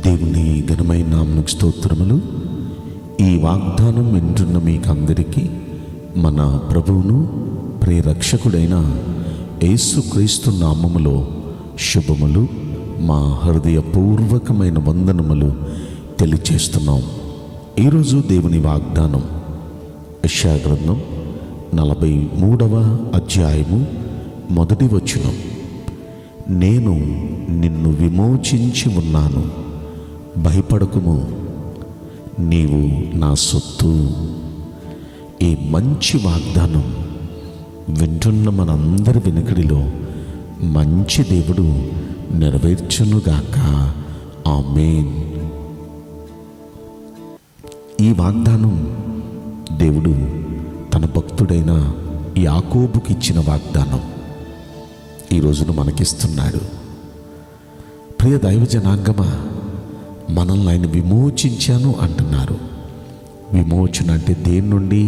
దేవుని ఘనమైన నామమునకు స్తోత్రములు. ఈ వాగ్దానం వింటున్న మీకందరికీ మన ప్రభువును ప్రియరక్షకుడైన యేసుక్రీస్తు నామములో శుభములు, మా హృదయపూర్వకమైన వందనములు తెలియచేస్తున్నాం. ఈరోజు దేవుని వాగ్దానం యెషయా గ్రంథం 43వ అధ్యాయము 1వ వచనం. నేను నిన్ను విమోచించి ఉన్నాను, భయపడకుము, నీవు నా సొత్తు. ఈ మంచి వాగ్దానం వింటున్న మనందరి వెనుకడిలో మంచి దేవుడు నెరవేర్చునుగాక. ఆమేన్. ఈ వాగ్దానం దేవుడు తన భక్తుడైన యాకోబుకి ఇచ్చిన వాగ్దానం ఈ రోజున మనకిస్తున్నాడు. ప్రియ దైవ జనాంగమా, మనల్ని ఆయన విమోచించాను అంటున్నారు. విమోచన అంటే దేని నుండి?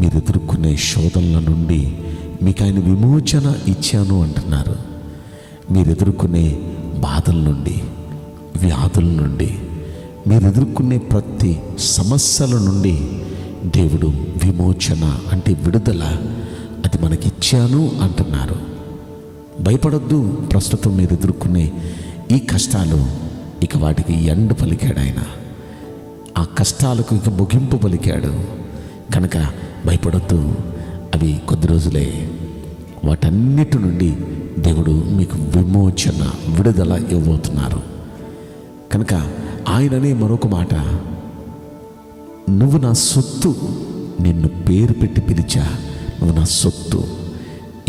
మీరు ఎదుర్కొనే శోధనల నుండి మీకు ఆయన విమోచన ఇచ్చాను అంటున్నారు. మీరు ఎదుర్కొనే బాధల నుండి, వ్యాధుల నుండి, మీరు ఎదుర్కొనే ప్రతి సమస్యల నుండి దేవుడు విమోచన అంటే విడుదల, అది మనకిచ్చాను అంటున్నారు. భయపడొద్దు. ప్రస్తుతం మీరు ఎదుర్కొనే ఈ కష్టాలు, ఇక వాటికి ఎండ్ పలికాడు ఆయన. ఆ కష్టాలకు ఇక ముగింపు పలికాడు కనుక భయపడొద్దు. అవి కొద్ది రోజులే. వాటన్నిటి నుండి దేవుడు మీకు విమోచన, విడుదల ఇవ్వబోతున్నారు. కనుక ఆయననే మరొక మాట, నువ్వు నా సొత్తు, నిన్ను పేరు పెట్టి పిలిచా, నువ్వు నా సొత్తు.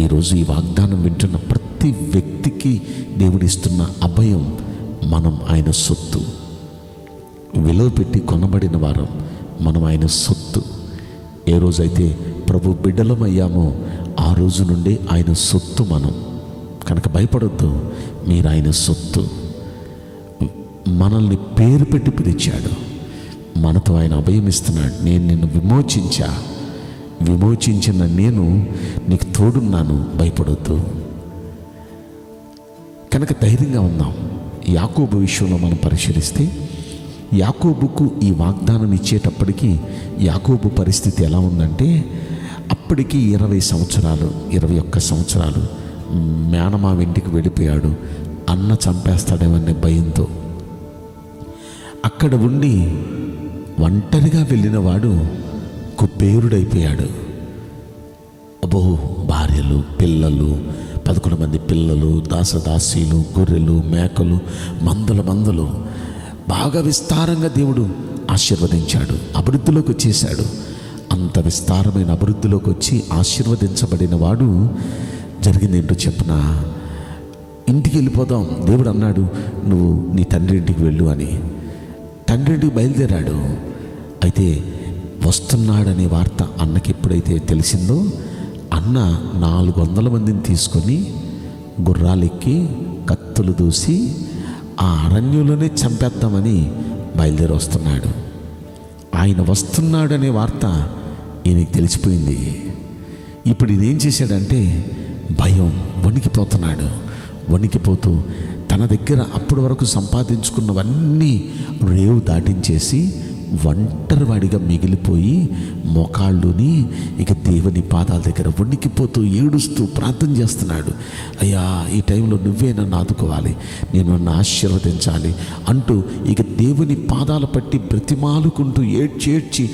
ఈరోజు ఈ వాగ్దానం వింటున్న ప్రతి వ్యక్తికి దేవుడిస్తున్న అభయం, మనం ఆయన సొత్తు. విలువ పెట్టి కొనబడిన వారం మనం ఆయన సొత్తు. ఏ రోజైతే ప్రభు బిడ్డలమయ్యామో ఆ రోజు నుండి ఆయన సొత్తు మనం. కనుక భయపడొద్దు, మీరు ఆయన సొత్తు. మనల్ని పేరు పెట్టి పిలిచాడు, మనతో ఆయన అభయం ఇస్తున్నాడు. నేను నిన్ను విమోచించిన నేను నీకు తోడున్నాను, భయపడొద్దు. కనుక ధైర్యంగా ఉందాం. యాకోబు విషయంలో మనం పరిశీలిస్తే, యాకోబుకు ఈ వాగ్దానం ఇచ్చేటప్పటికి యాకోబు పరిస్థితి ఎలా ఉందంటే, అప్పటికి 20 సంవత్సరాలు, 21 సంవత్సరాలు మేనమామ ఇంటికి వెళ్ళిపోయాడు. అన్న చంపేస్తాడేమనే భయంతో అక్కడ ఉండి ఒంటరిగా వెళ్ళిన వాడు కుబేరుడైపోయాడు. అబ్బో, భార్యలు, పిల్లలు, 11 మంది పిల్లలు, దాసదాసీలు, గొర్రెలు, మేకలు, మందలు బాగా విస్తారంగా దేవుడు ఆశీర్వదించాడు. అభివృద్ధిలోకి వచ్చేసాడు. అంత విస్తారమైన అభివృద్ధిలోకి వచ్చి ఆశీర్వదించబడిన వాడు జరిగింది ఏంటో చెప్పనా? ఇంటికి వెళ్ళిపోదాం. దేవుడు అన్నాడు, నువ్వు నీ తండ్రి ఇంటికి వెళ్ళు అని. తండ్రి ఇంటికి బయలుదేరాడు. అయితే వస్తున్నాడనే వార్త అన్నకి ఎప్పుడైతే తెలిసిందో, అన్న 400 మందిని తీసుకొని గుర్రాలెక్కి కత్తులు దూసి ఆ అరణ్యంలోనే చంపేద్దామని బయలుదేరి వస్తున్నాడు. ఆయన వస్తున్నాడనే వార్త ఈయనకి తెలిసిపోయింది. ఇప్పుడు ఇదేం చేశాడంటే, భయం, వణికిపోతూ తన దగ్గర అప్పటి వరకు సంపాదించుకున్నవన్నీ రేవు దాటించేసి ఒంటరివాడిగా మిగిలిపోయి మోకాళ్ళుని ఇక దేవుని పాదాల దగ్గర వణికిపోతూ ఏడుస్తూ ప్రార్థన చేస్తున్నాడు. అయ్యా, ఈ టైంలో నువ్వే నన్ను ఆదుకోవాలి, నేను నన్ను ఆశీర్వదించాలి అంటూ ఇక దేవుని పాదాల పట్టి బ్రతిమాలుకుంటూ ఏడ్చి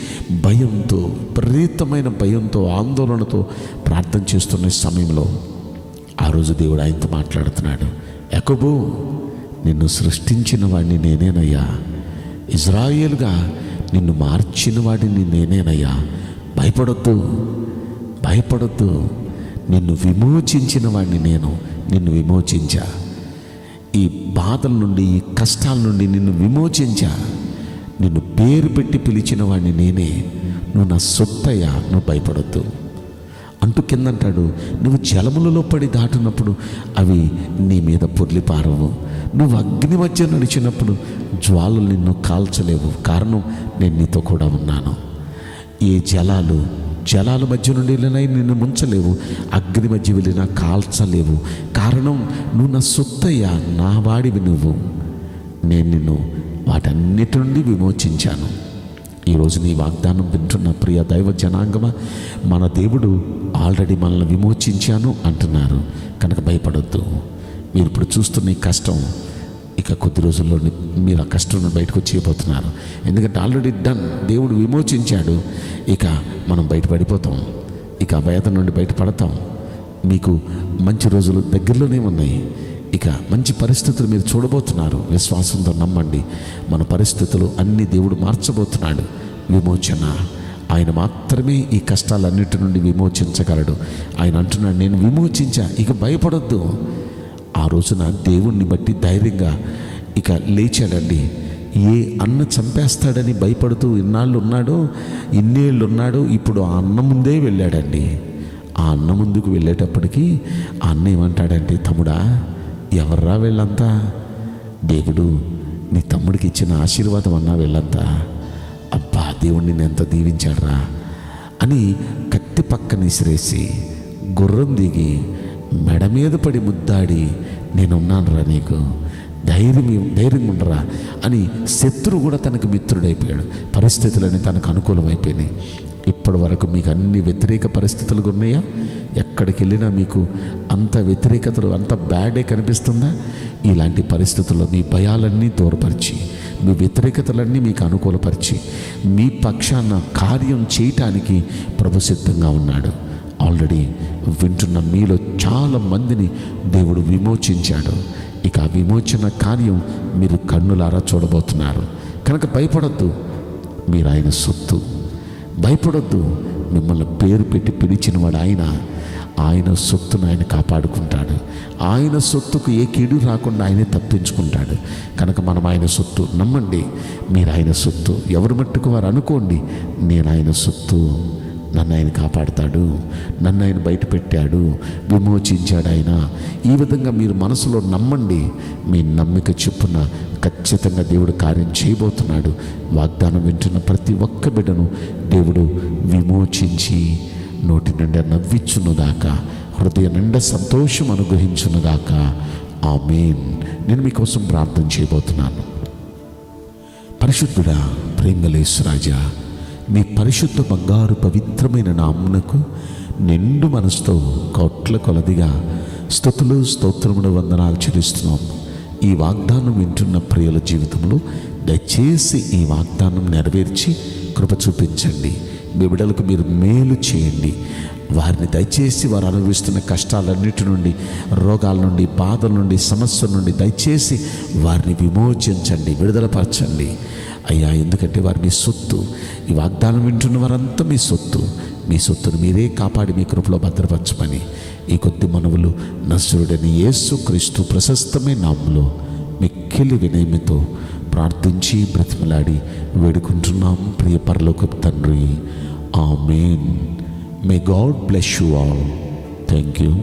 భయంతో, విపరీతమైన భయంతో, ఆందోళనతో ప్రార్థన చేస్తున్న సమయంలో ఆ రోజు దేవుడు ఆయనతో మాట్లాడుతున్నాడు. యాకోబు, నిన్ను సృష్టించిన వాడిని నేనేనయ్యా, ఇజ్రాయేలుగా నిన్ను మార్చిన వాడిని నేనేనయ్యా, భయపడొద్దు, నిన్ను విమోచించిన వాడిని నేను, నిన్ను విమోచించా. ఈ బాధల నుండి, ఈ కష్టాల నుండి నిన్ను విమోచించా. నిన్ను పేరు పెట్టి పిలిచిన వాడిని నేనే, నువ్వు నా సొత్తయ్యా, నువ్వు భయపడొద్దు అంటూ కిందంటాడు, నువ్వు జలములలో పడి దాటినప్పుడు అవి నీ మీద పొర్లిపారవు, నువ్వు అగ్ని మధ్య నడిచినప్పుడు జ్వాలలు నిన్ను కాల్చలేవు, కారణం నేను నీతో కూడా ఉన్నాను. ఏ జలాల మధ్య నుండి వెళ్ళినా నిన్ను ముంచలేవు, అగ్ని మధ్య వెళ్ళినా కాల్చలేవు, కారణం నువ్వు నా సొత్తయ్యా, నా వాడివి నువ్వు, నేను నిన్ను వాటన్నిటి నుండి విమోచించాను. ఈరోజు నీ వాగ్దానం వింటున్న ప్రియ దైవ జనాంగమా, మన దేవుడు ఆల్రెడీ మనల్ని విమోచించాను అంటున్నారు. కనుక భయపడొద్దు. మీరు ఇప్పుడు చూస్తున్న ఈ కష్టం ఇక కొద్ది రోజుల్లో మీరు ఆ కష్టం నుండి బయటకు వచ్చేయబోతున్నారు. ఎందుకంటే ఆల్రెడీ డన్, దేవుడు విమోచించాడు. ఇక మనం బయటపడిపోతాం, ఇక ఆ వేదన నుండి బయటపడతాం. మీకు మంచి రోజులు దగ్గరలోనే ఉన్నాయి. ఇక మంచి పరిస్థితులు మీరు చూడబోతున్నారు. విశ్వాసంతో నమ్మండి. మన పరిస్థితులు అన్నీ దేవుడు మార్చబోతున్నాడు. విమోచన ఆయన మాత్రమే ఈ కష్టాలన్నిటి నుండి విమోచించగలడు. ఆయన అంటున్నాడు, నేను విమోచించా, ఇక భయపడొద్దు. ఆ రోజున దేవుణ్ణి బట్టి ధైర్యంగా ఇక లేచాడండి. ఏ అన్న చంపేస్తాడని భయపడుతూ ఇన్నాళ్ళు ఉన్నాడో, ఇన్నేళ్ళు ఉన్నాడో, ఇప్పుడు ఆ అన్న ముందే వెళ్ళాడండి. ఆ అన్న ముందుకు వెళ్ళేటప్పటికీ ఆ అన్న ఏమంటాడంటే, తమ్ముడా, ఎవర్రా వీళ్ళంతా? దేవుడు నీ తమ్ముడికి ఇచ్చిన ఆశీర్వాదం అన్నా వీళ్ళంతా. అబ్బా, దేవుడిని నేను ఎంత దీవించాడ్రా అని కత్తి పక్కన విసిరేసి గుర్రం దిగి మెడ మీద పడి ముద్దాడి, నేనున్నానురా, నీకు ధైర్యంగా ఉండరా అని శత్రువు కూడా తనకు మిత్రుడైపోయాడు. పరిస్థితులన్నీ తనకు అనుకూలమైపోయినాయి. ఇప్పటి వరకు మీకు అన్ని వ్యతిరేక పరిస్థితులు ఉన్నాయా? ఎక్కడికి వెళ్ళినా మీకు అంత వ్యతిరేకతలు, అంత బ్యాడే కనిపిస్తుందా? ఇలాంటి పరిస్థితుల్లో మీ భయాలన్నీ దూరపరిచి, మీ వ్యతిరేకతలన్నీ మీకు అనుకూలపరిచి, మీ పక్షాన కార్యం చేయటానికి ప్రభు సిద్ధంగా ఉన్నాడు. ఆల్రెడీ వింటున్న మీలో చాలా మందిని దేవుడు విమోచించాడు. ఇక ఆ విమోచన కార్యం మీరు కన్నులారా చూడబోతున్నారు. కనుక భయపడొద్దు, మీరు ఆయన సొత్తు. భయపడొద్దు, మిమ్మల్ని పేరు పెట్టి పిలిచినవాడు ఆయన సొత్తును ఆయన కాపాడుకుంటాడు. ఆయన సొత్తుకు ఏ కీడు రాకుండా ఆయనే తప్పించుకుంటాడు. కనుక మనం ఆయన సొత్తు. నమ్మండి, మీరు ఆయన సొత్తు. ఎవరు మట్టుకు వారు అనుకోండి, నేను ఆయన సొత్తు, నన్ను ఆయన కాపాడుతాడు, నన్ను ఆయన బయట పెట్టాడు, విమోచించాడు ఆయన. ఈ విధంగా మీరు మనసులో నమ్మండి. మీ నమ్మిక చొప్పున ఖచ్చితంగా దేవుడు కార్యం చేయబోతున్నాడు. వాగ్దానం వింటున్న ప్రతి ఒక్క బిడ్డను దేవుడు విమోచించి నోటి నిండా నవ్వించునుగాక, హృదయ నిండా సంతోషం అనుగ్రహించునుగాక. ఆమేన్. నేను మీకోసం ప్రార్థన చేయబోతున్నాను. పరిశుద్ధుడా, ప్రేమలేసు రాజా, మీ పరిశుద్ధ బంగారు పవిత్రమైన నామునకు నిండు మనసుతో కోట్ల కొలదిగా స్తుతులు, స్తోత్రములు, వందనాలు చెల్లిస్తున్నాము. ఈ వాగ్దానం వింటున్న ప్రియుల జీవితంలో దయచేసి ఈ వాగ్దానం నెరవేర్చి కృప చూపించండి. మీ బిడ్డలకు మీరు మేలు చేయండి. వారిని దయచేసి వారు అనుభవిస్తున్న కష్టాలన్నిటి నుండి, రోగాల నుండి, బాధల నుండి, సమస్యల నుండి దయచేసి వారిని విమోచించండి, విడుదలపరచండి అయ్యా. ఎందుకంటే వారు మీ సొత్తు. ఈ వాగ్దానం వింటున్న వారంతా మీ సొత్తు. మీ సొత్తును మీరే కాపాడి మీ కృపలో భద్రపరచమని ఈ కొద్ది మనవులు నజరుడైన యేసుక్రీస్తు ప్రశస్తమైన నామములో మిక్కిలి వినయముతో ప్రార్థించి బ్రతిమలాడి వేడుకుంటున్నాం ప్రియ పరలోకపు తండ్రి. Amen. May God bless you all. Thank you.